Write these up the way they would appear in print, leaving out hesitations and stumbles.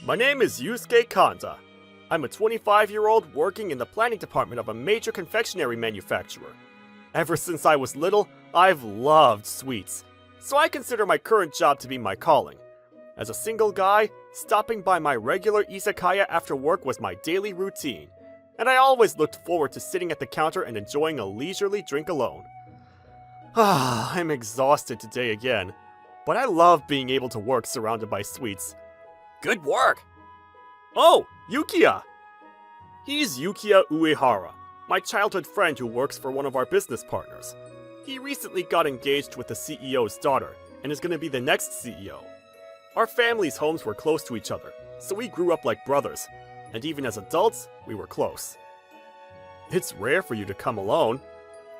My name is Yusuke Kanda. I'm a 25-year-old working in the planning department of a major confectionery manufacturer. Ever since I was little, I've loved sweets, so I consider my current job to be my calling. As a single guy, stopping by my regular izakaya after work was my daily routine, and I always looked forward to sitting at the counter and enjoying a leisurely drink alone. I'm exhausted today again, but I love being able to work surrounded by sweets. Good work! Oh, Yukiya! He's Yukiya Uehara, my childhood friend who works for one of our business partners. He recently got engaged with the CEO's daughter, and is going to be the next CEO. Our families' homes were close to each other, so we grew up like brothers, and even as adults, we were close. It's rare for you to come alone.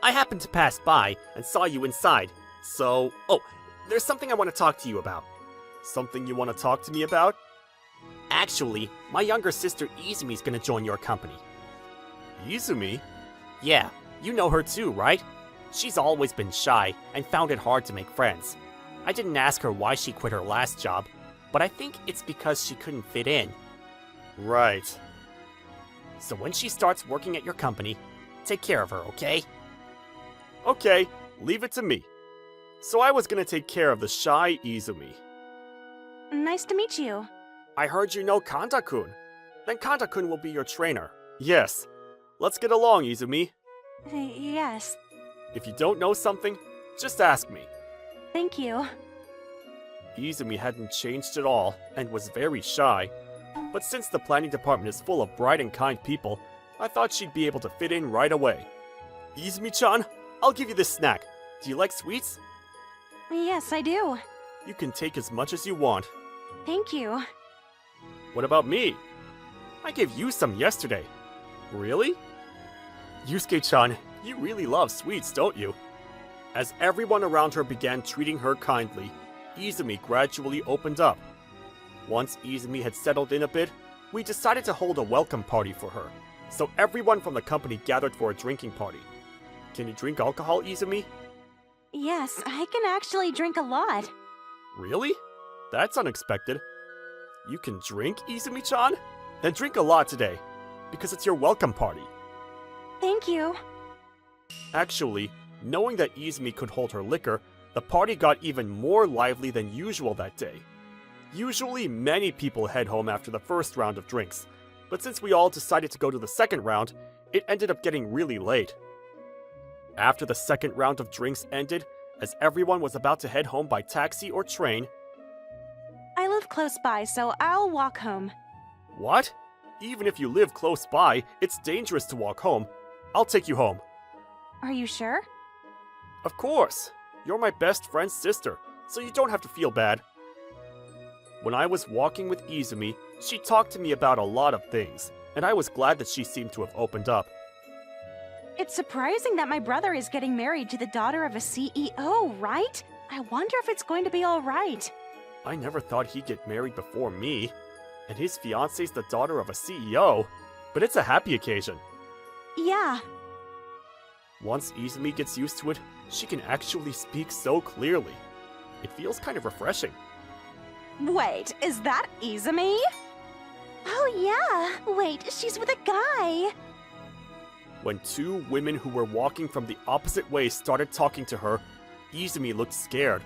I happened to pass by and saw you inside, so... Oh, there's something I want to talk to you about. Something you want to talk to me about? Actually, my younger sister Izumi's gonna join your company. Izumi? Yeah, you know her too, right? She's always been shy and found it hard to make friends. I didn't ask her why she quit her last job, but I think it's because she couldn't fit in. Right. So when she starts working at your company, take care of her, okay? Okay, leave it to me. So I was gonna take care of the shy Izumi. Nice to meet you. I heard you know Kanta-kun. Then Kanta-kun will be your trainer. Yes. Let's get along, Izumi. Yes. If you don't know something, just ask me. Thank you. Izumi hadn't changed at all, and was very shy. But since the planning department is full of bright and kind people, I thought she'd be able to fit in right away. Izumi-chan, I'll give you this snack. Do you like sweets? Yes, I do. You can take as much as you want. Thank you. What about me? I gave you some yesterday. Really? Yusuke-chan, you really love sweets, don't you? As everyone around her began treating her kindly, Izumi gradually opened up. Once Izumi had settled in a bit, we decided to hold a welcome party for her, so everyone from the company gathered for a drinking party. Can you drink alcohol, Izumi? Yes, I can actually drink a lot. Really? That's unexpected. You can drink, Izumi-chan? Then drink a lot today, because it's your welcome party. Thank you. Actually, knowing that Izumi could hold her liquor, the party got even more lively than usual that day. Usually, many people head home after the first round of drinks, but since we all decided to go to the second round, it ended up getting really late. After the second round of drinks ended, as everyone was about to head home by taxi or train... I live close by, so I'll walk home. What? Even if you live close by, it's dangerous to walk home. I'll take you home. Are you sure? Of course. You're my best friend's sister, so you don't have to feel bad. When I was walking with Izumi, she talked to me about a lot of things, and I was glad that she seemed to have opened up. It's surprising that my brother is getting married to the daughter of a CEO, right? I wonder if it's going to be all right. I never thought he'd get married before me. And his fiancée's the daughter of a CEO. But it's a happy occasion. Yeah. Once Izumi gets used to it, she can actually speak so clearly. It feels kind of refreshing. Wait, is that Izumi? Oh yeah, wait, she's with a guy. When two women who were walking from the opposite way started talking to her, Izumi looked scared.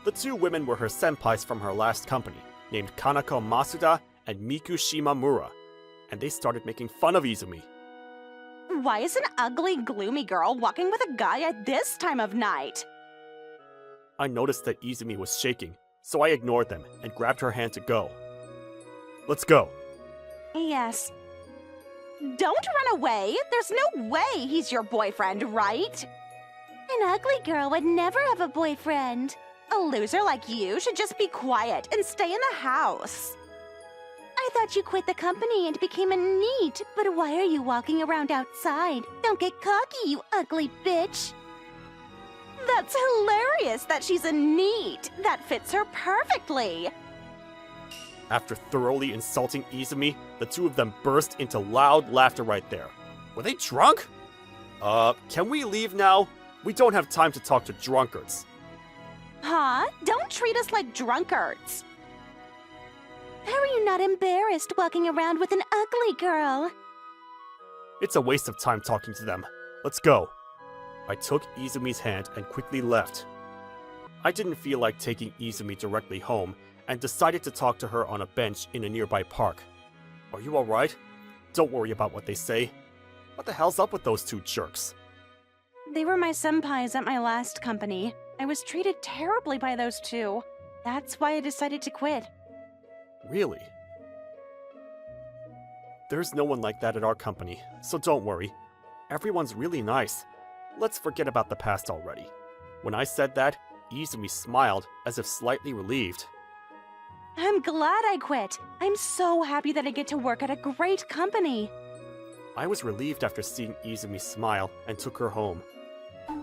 The two women were her senpais from her last company, named Kanako Masuda and Miku Shimamura, and they started making fun of Izumi. Why is an ugly, gloomy girl walking with a guy at this time of night? I noticed that Izumi was shaking, so I ignored them and grabbed her hand to go. Let's go. Yes. Don't run away! There's no way he's your boyfriend, right? An ugly girl would never have a boyfriend. A loser like you should just be quiet and stay in the house. I thought you quit the company and became a NEET, but why are you walking around outside? Don't get cocky, you ugly bitch. That's hilarious that she's a NEET. That fits her perfectly. After thoroughly insulting Izumi, the two of them burst into loud laughter right there. Were they drunk? Can we leave now? We don't have time to talk to drunkards. Huh? Don't treat us like drunkards. How are you not embarrassed walking around with an ugly girl? It's a waste of time talking to them. Let's go. I took Izumi's hand and quickly left. I didn't feel like taking Izumi directly home and decided to talk to her on a bench in a nearby park. Are you alright? Don't worry about what they say. What the hell's up with those two jerks? They were my senpais at my last company. I was treated terribly by those two. That's why I decided to quit. Really? There's no one like that at our company, so don't worry. Everyone's really nice. Let's forget about the past already. When I said that, Izumi smiled, as if slightly relieved. I'm glad I quit. I'm so happy that I get to work at a great company. I was relieved after seeing Izumi smile and took her home.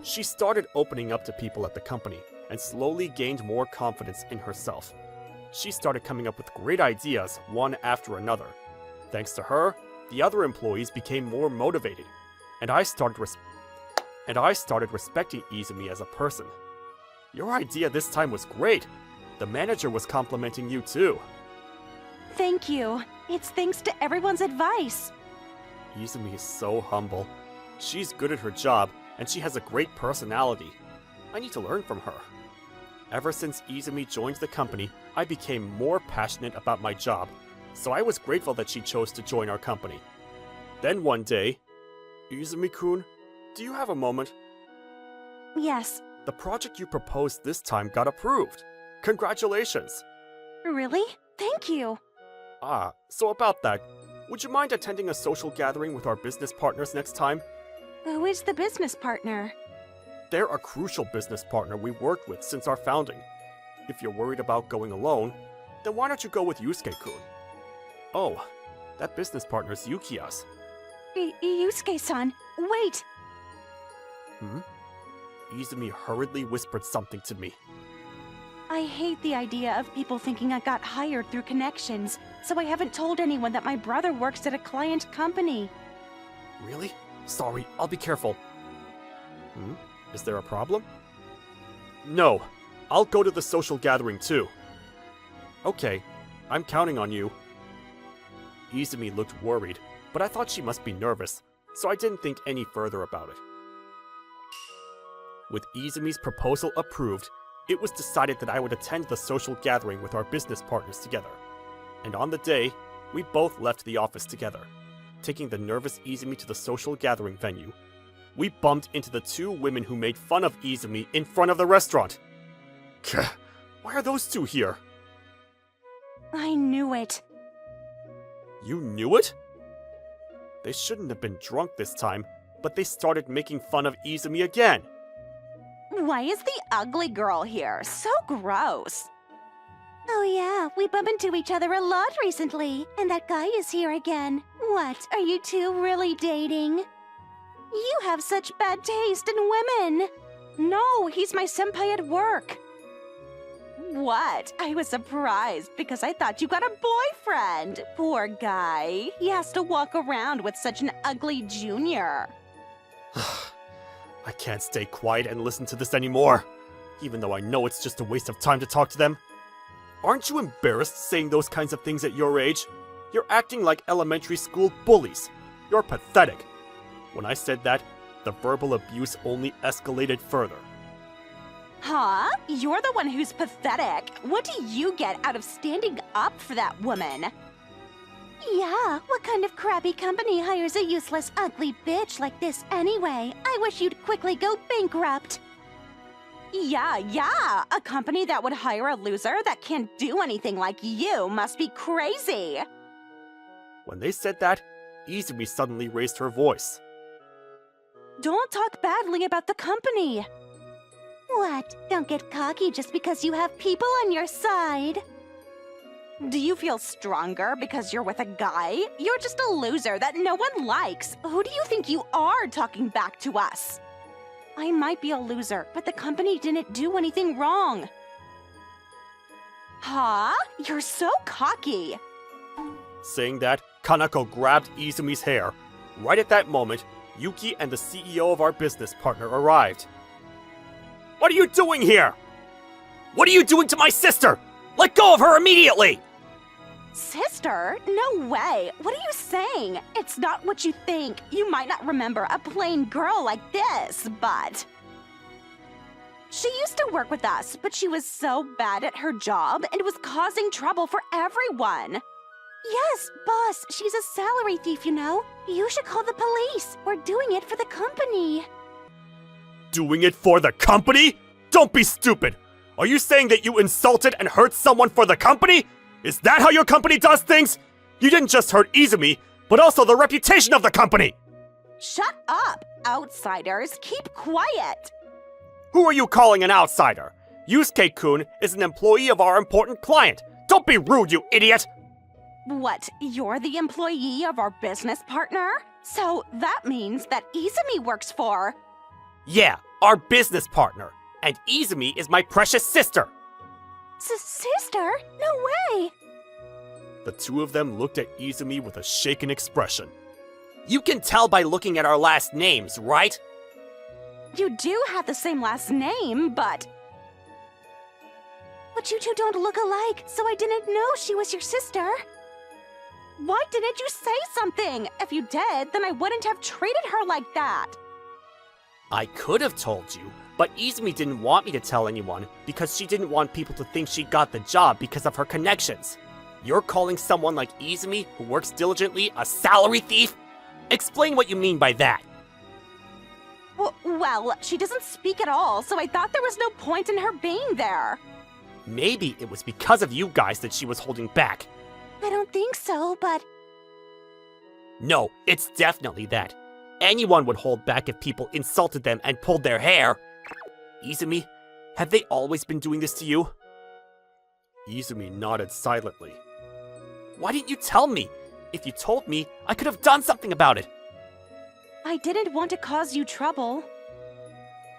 She started opening up to people at the company and slowly gained more confidence in herself. She started coming up with great ideas one after another. Thanks to her, the other employees became more motivated, and I started respecting Izumi as a person. Your idea this time was great. The manager was complimenting you too. Thank you. It's thanks to everyone's advice. Izumi is so humble. She's good at her job, and she has a great personality. I need to learn from her. Ever since Izumi joined the company, I became more passionate about my job, so I was grateful that she chose to join our company. Then one day, Izumi-kun, do you have a moment? Yes. The project you proposed this time got approved. Congratulations! Really? Thank you. So about that, would you mind attending a social gathering with our business partners next time? Who is the business partner? They're a crucial business partner we've worked with since our founding. If you're worried about going alone, then why don't you go with Yusuke-kun? Oh, that business partner's Yukiya's. Yusuke-san, wait! Izumi hurriedly whispered something to me. I hate the idea of people thinking I got hired through connections, so I haven't told anyone that my brother works at a client company. Really? Sorry, I'll be careful. Is there a problem? No, I'll go to the social gathering too. Okay, I'm counting on you. Izumi looked worried, but I thought she must be nervous, so I didn't think any further about it. With Izumi's proposal approved, it was decided that I would attend the social gathering with our business partners together. And on the day, we both left the office together. Taking the nervous Izumi to the social gathering venue, we bumped into the two women who made fun of Izumi in front of the restaurant. Why are those two here? I knew it. You knew it? They shouldn't have been drunk this time, but they started making fun of Izumi again. Why is the ugly girl here? So gross. Oh yeah, we bump into each other a lot recently, and that guy is here again. What, are you two really dating? You have such bad taste in women. No, he's my senpai at work. What? I was surprised because I thought you got a boyfriend. Poor guy. He has to walk around with such an ugly junior. I can't stay quiet and listen to this anymore, even though I know it's just a waste of time to talk to them. Aren't you embarrassed saying those kinds of things at your age? You're acting like elementary school bullies. You're pathetic. When I said that, the verbal abuse only escalated further. Huh? You're the one who's pathetic. What do you get out of standing up for that woman? Yeah, what kind of crappy company hires a useless, ugly bitch like this anyway? I wish you'd quickly go bankrupt. Yeah, a company that would hire a loser that can't do anything like you must be crazy. When they said that, Izumi suddenly raised her voice. Don't talk badly about the company. What? Don't get cocky just because you have people on your side. Do you feel stronger because you're with a guy? You're just a loser that no one likes. Who do you think you are talking back to us? I might be a loser, but the company didn't do anything wrong. Huh? You're so cocky. Saying that, Kanako grabbed Izumi's hair. Right at that moment, Yuki and the CEO of our business partner arrived. What are you doing here? What are you doing to my sister? Let go of her immediately! Sister? No way! What are you saying? It's not what you think. You might not remember a plain girl like this, but... She used to work with us, but she was so bad at her job and was causing trouble for everyone. Yes, boss, she's a salary thief, you know. You should call the police. We're doing it for the company. Doing it for the company? Don't be stupid! Are you saying that you insulted and hurt someone for the company? Is that how your company does things? You didn't just hurt Izumi, but also the reputation of the company! Shut up, outsiders. Keep quiet. Who are you calling an outsider? Yusuke-kun is an employee of our important client. Don't be rude, you idiot! What, you're the employee of our business partner? So that means that Izumi works for... Yeah, our business partner. And Izumi is my precious sister. Sister? No way! The two of them looked at Izumi with a shaken expression. You can tell by looking at our last names, right? You do have the same last name, but... But you two don't look alike, so I didn't know she was your sister. Why didn't you say something? If you did, then I wouldn't have treated her like that. I could have told you, but Izumi didn't want me to tell anyone because she didn't want people to think she got the job because of her connections. You're calling someone like Izumi, who works diligently, a salary thief? Explain what you mean by that. Well, she doesn't speak at all, so I thought there was no point in her being there. Maybe it was because of you guys that she was holding back. I don't think so, but... No, it's definitely that. Anyone would hold back if people insulted them and pulled their hair. Izumi, have they always been doing this to you? Izumi nodded silently. Why didn't you tell me? If you told me, I could have done something about it. I didn't want to cause you trouble.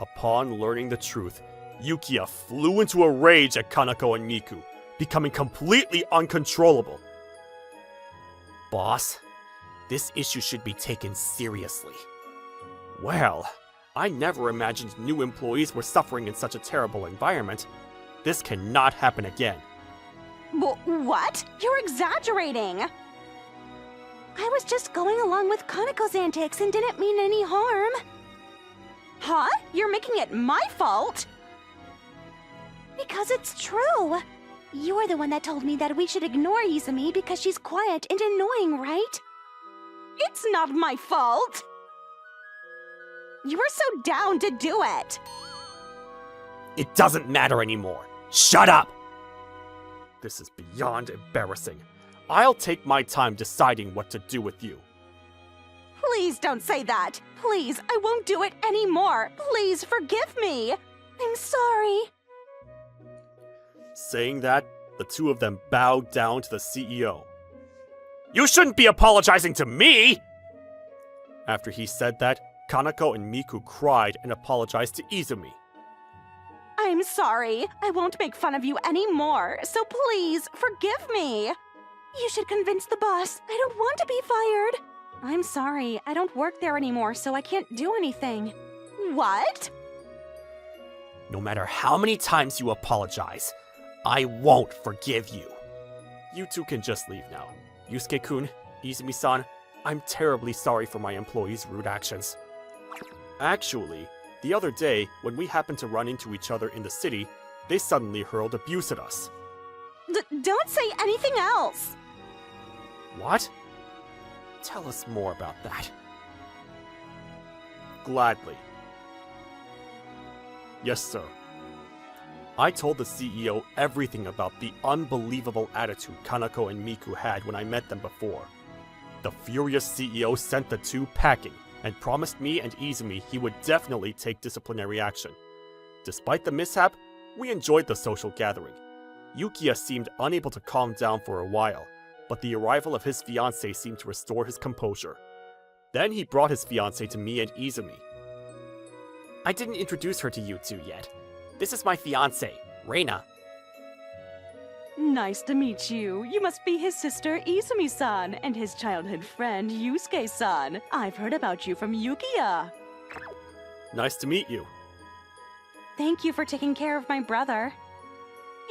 Upon learning the truth, Yukiya flew into a rage at Kanako and Miku, becoming completely uncontrollable. Boss, this issue should be taken seriously. Well, I never imagined new employees were suffering in such a terrible environment. This cannot happen again. What? You're exaggerating! I was just going along with Kanako's antics and didn't mean any harm. Huh? You're making it my fault? Because it's true. You're the one that told me that we should ignore Izumi because she's quiet and annoying, right? It's not my fault! You were so down to do it! It doesn't matter anymore. Shut up! This is beyond embarrassing. I'll take my time deciding what to do with you. Please don't say that. Please, I won't do it anymore. Please forgive me. I'm sorry. Saying that, the two of them bowed down to the CEO. You shouldn't be apologizing to me! After he said that, Kanako and Miku cried and apologized to Izumi. I'm sorry. I won't make fun of you anymore, so please forgive me. You should convince the boss. I don't want to be fired. I'm sorry. I don't work there anymore, so I can't do anything. What? No matter how many times you apologize, I won't forgive you. You two can just leave now. Yusuke-kun, Izumi-san, I'm terribly sorry for my employees' rude actions. Actually, the other day, when we happened to run into each other in the city, they suddenly hurled abuse at us. Don't say anything else! What? Tell us more about that. Gladly. Yes, sir. I told the CEO everything about the unbelievable attitude Kanako and Miku had when I met them before. The furious CEO sent the two packing and promised me and Izumi he would definitely take disciplinary action. Despite the mishap, we enjoyed the social gathering. Yukiya seemed unable to calm down for a while, but the arrival of his fiancée seemed to restore his composure. Then he brought his fiancée to me and Izumi. I didn't introduce her to you two yet. This is my fiancée, Reina. Nice to meet you. You must be his sister Izumi-san and his childhood friend Yusuke-san. I've heard about you from Yukiya. Nice to meet you. Thank you for taking care of my brother.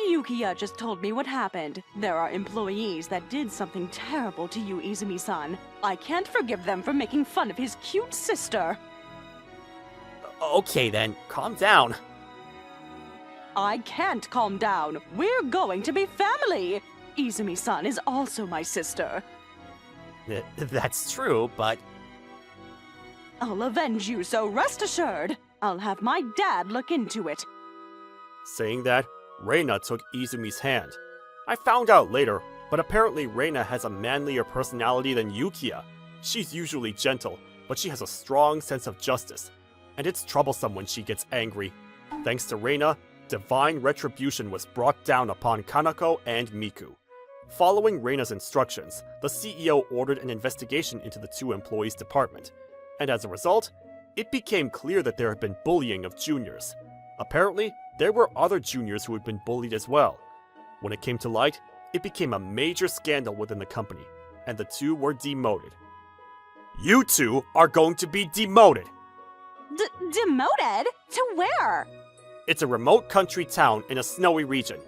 Yukiya just told me what happened. There are employees that did something terrible to you, Izumi-san. I can't forgive them for making fun of his cute sister. Okay then, calm down. I can't calm down. We're going to be family. Izumi-san is also my sister. That's true, but... I'll avenge you, so rest assured. I'll have my dad look into it. Saying that, Reina took Izumi's hand. I found out later, but apparently Reina has a manlier personality than Yukiya. She's usually gentle, but she has a strong sense of justice, and it's troublesome when she gets angry. Thanks to Reina, divine retribution was brought down upon Kanako and Miku. Following Reina's instructions, the CEO ordered an investigation into the two employees' department, and as a result, it became clear that there had been bullying of juniors. Apparently, there were other juniors who had been bullied as well. When it came to light, it became a major scandal within the company, and the two were demoted. You two are going to be demoted! Demoted? To where? It's a remote country town in a snowy region.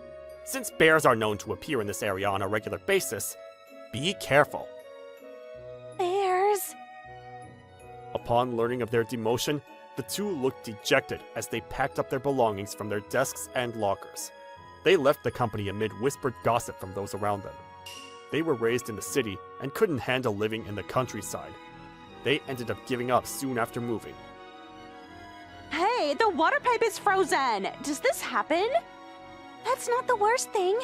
Since bears are known to appear in this area on a regular basis, be careful. Bears? Upon learning of their demotion, the two looked dejected as they packed up their belongings from their desks and lockers. They left the company amid whispered gossip from those around them. They were raised in the city and couldn't handle living in the countryside. They ended up giving up soon after moving. Hey, the water pipe is frozen! Does this happen? That's not the worst thing.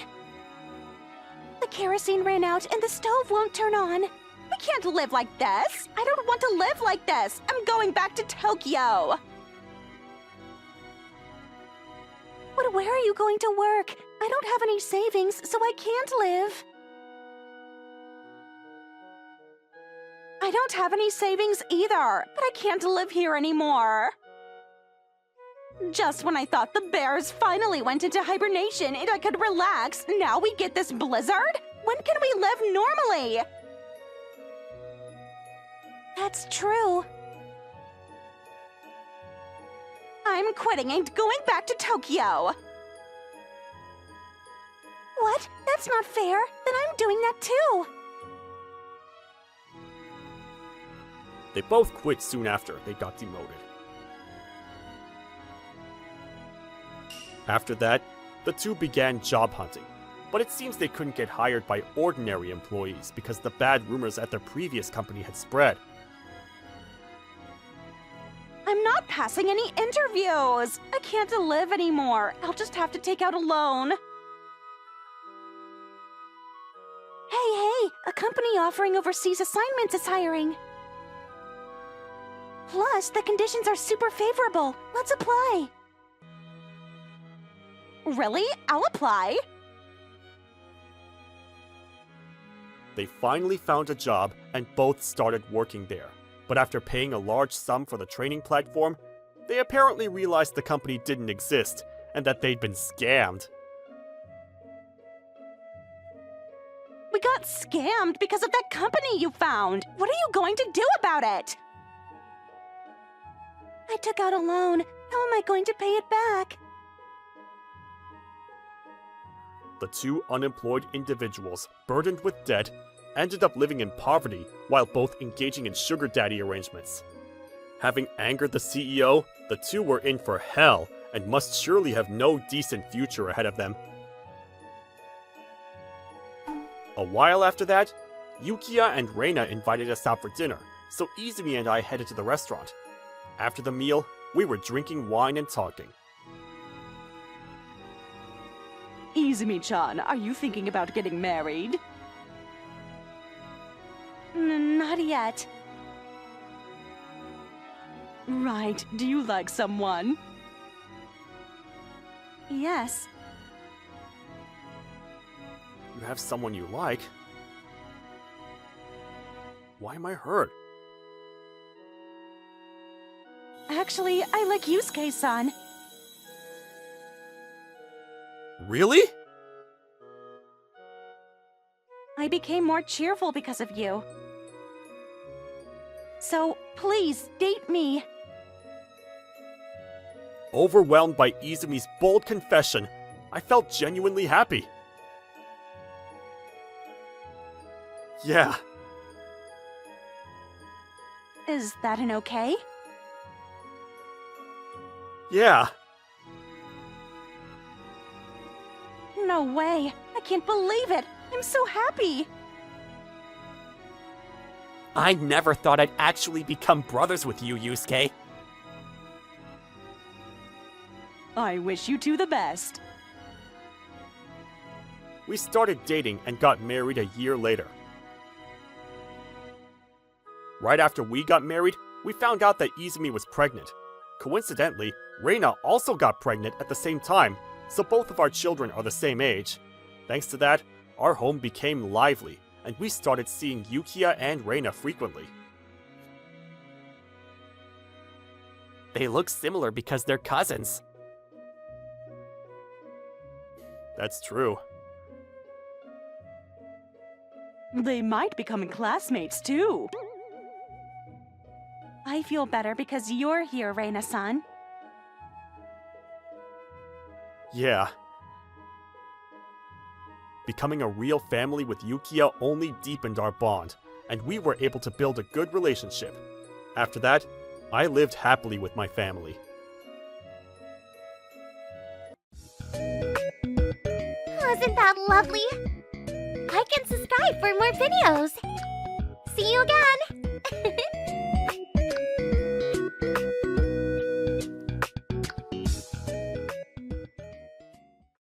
The kerosene ran out and the stove won't turn on. We can't live like this. I don't want to live like this. I'm going back to Tokyo. But where are you going to work? I don't have any savings, so I can't live. I don't have any savings either, but I can't live here anymore. Just when I thought the bears finally went into hibernation and I could relax, now we get this blizzard? When can we live normally? That's true. I'm quitting and going back to Tokyo. What? That's not fair. Then I'm doing that too. They both quit soon after they got demoted. After that, the two began job hunting, but it seems they couldn't get hired by ordinary employees because the bad rumors at their previous company had spread. I'm not passing any interviews. I can't live anymore. I'll just have to take out a loan. Hey, a company offering overseas assignments is hiring. Plus, the conditions are super favorable. Let's apply. Really? I'll apply. They finally found a job and both started working there. But after paying a large sum for the training platform, they apparently realized the company didn't exist and that they'd been scammed. We got scammed because of that company you found. What are you going to do about it? I took out a loan. How am I going to pay it back? The two unemployed individuals, burdened with debt, ended up living in poverty while both engaging in sugar daddy arrangements. Having angered the CEO, the two were in for hell and must surely have no decent future ahead of them. A while after that, Yukiya and Reina invited us out for dinner, so Izumi and I headed to the restaurant. After the meal, we were drinking wine and talking. Izumi-chan, are you thinking about getting married? Not yet. Right. Do you like someone? Yes. You have someone you like? Why am I hurt? Actually, I like Yusuke-san. Really? I became more cheerful because of you. So, please, date me. Overwhelmed by Izumi's bold confession, I felt genuinely happy. Yeah, Is that an okay? yeah. No way. I can't believe it. I'm so happy. I never thought I'd actually become brothers with you, Yusuke. I wish you two the best. We started dating and got married a year later. Right after we got married, we found out that Izumi was pregnant. Coincidentally, Reina also got pregnant at the same time, so both of our children are the same age. Thanks to that, our home became lively, and we started seeing Yukiya and Reina frequently. They look similar because they're cousins. That's true. They might become classmates too. I feel better because you're here, Reina-san. Yeah. Becoming a real family with Yukiya only deepened our bond, and we were able to build a good relationship. After that, I lived happily with my family. Wasn't that lovely? Like and subscribe for more videos. See you again!